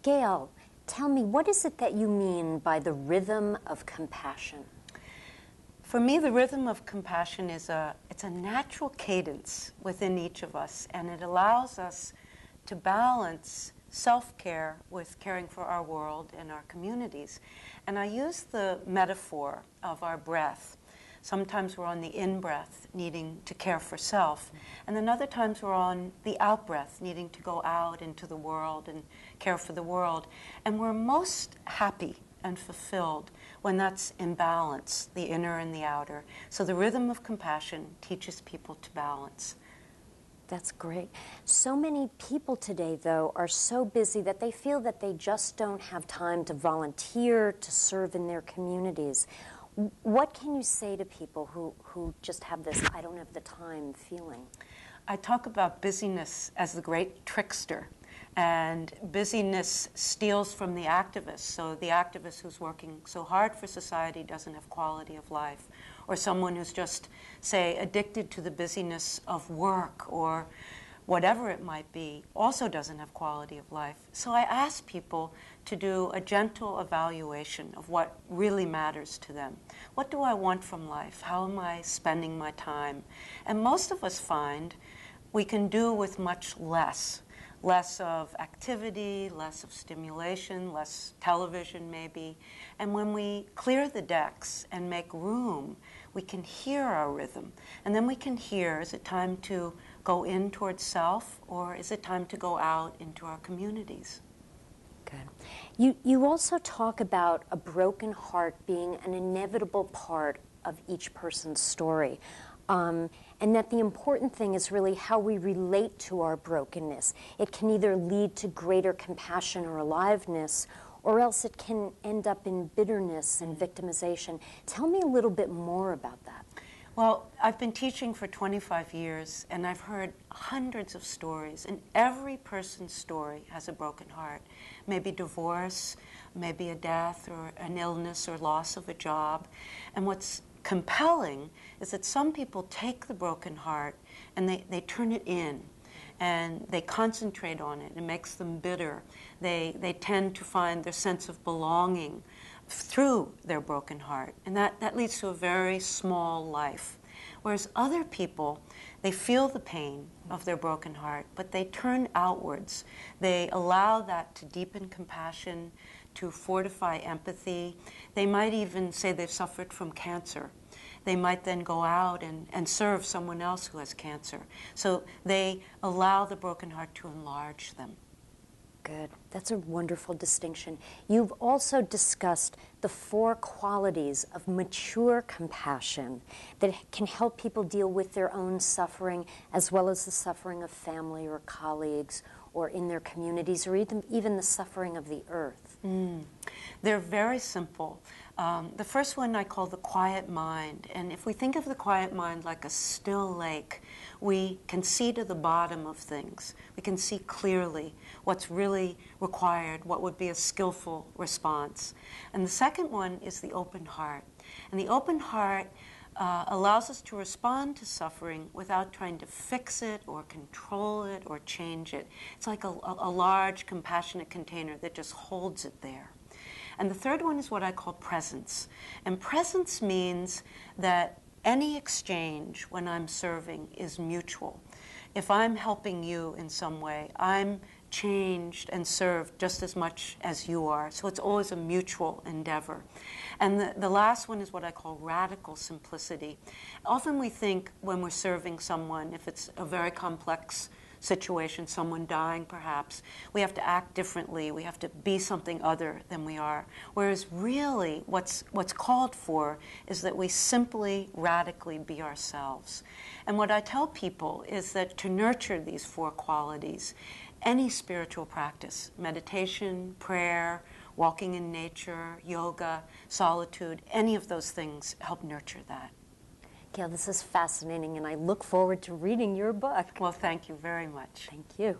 Gail, tell me, what is it that you mean by the rhythm of compassion? For me, the rhythm of compassion is it's a natural cadence within each of us, and it allows us to balance self-care with caring for our world and our communities. And I use the metaphor of our breath. Sometimes we're on the in-breath, needing to care for self, and then other times we're on the out-breath, needing to go out into the world and care for the world. And we're most happy and fulfilled when that's in balance, the inner and the outer. So the rhythm of compassion teaches people to balance. That's great. So many people today, though, are so busy that they feel that they just don't have time to volunteer, to serve in their communities. What can you say to people who just have this "I don't have the time" feeling? I talk about busyness as the great trickster. And busyness steals from the activist. So the activist who's working so hard for society doesn't have quality of life. Or someone who's just, say, addicted to the busyness of work or whatever it might be also doesn't have quality of life. So I ask people to do a gentle evaluation of what really matters to them. What do I want from life? How am I spending my time? And most of us find we can do with much less. Less of activity, less of stimulation, less television maybe. And when we clear the decks and make room, we can hear our rhythm. And then we can hear, is it time to go in towards self, or is it time to go out into our communities? Good. You also talk about a broken heart being an inevitable part of each person's story. And that the important thing is really how we relate to our brokenness. It can either lead to greater compassion or aliveness, or else it can end up in bitterness and victimization. Tell me a little bit more about that. Well, I've been teaching for 25 years, and I've heard hundreds of stories, and every person's story has a broken heart. Maybe divorce, maybe a death or an illness or loss of a job. And what's compelling is that some people take the broken heart and they turn it in and they concentrate on it. It makes them bitter. They tend to find their sense of belonging through their broken heart, and that leads to a very small life. Whereas other people, they feel the pain of their broken heart, but they turn outwards. They allow that to deepen compassion, to fortify empathy. They might even say they've suffered from cancer. They might then go out and serve someone else who has cancer. So they allow the broken heart to enlarge them. Good. That's a wonderful distinction. You've also discussed the 4 qualities of mature compassion that can help people deal with their own suffering as well as the suffering of family or colleagues or in their communities or even the suffering of the earth. They're very simple. The first one I call the quiet mind. And if we think of the quiet mind like a still lake, we can see to the bottom of things. We can see clearly what's really required, what would be a skillful response. And the second one is the open heart. And the open heart allows us to respond to suffering without trying to fix it or control it or change it. It's like a large, compassionate container that just holds it there. And the third one is what I call presence. And presence means that any exchange when I'm serving is mutual. If I'm helping you in some way, I'm changed and served just as much as you are. So it's always a mutual endeavor. And the last one is what I call radical simplicity. Often we think when we're serving someone, if it's a very complex situation, someone dying perhaps, we have to act differently, we have to be something other than we are. Whereas really what's called for is that we simply, radically be ourselves. And what I tell people is that to nurture these 4 qualities, any spiritual practice, meditation, prayer, walking in nature, yoga, solitude, any of those things help nurture that. Gail, this is fascinating, and I look forward to reading your book. Well, thank you very much. Thank you.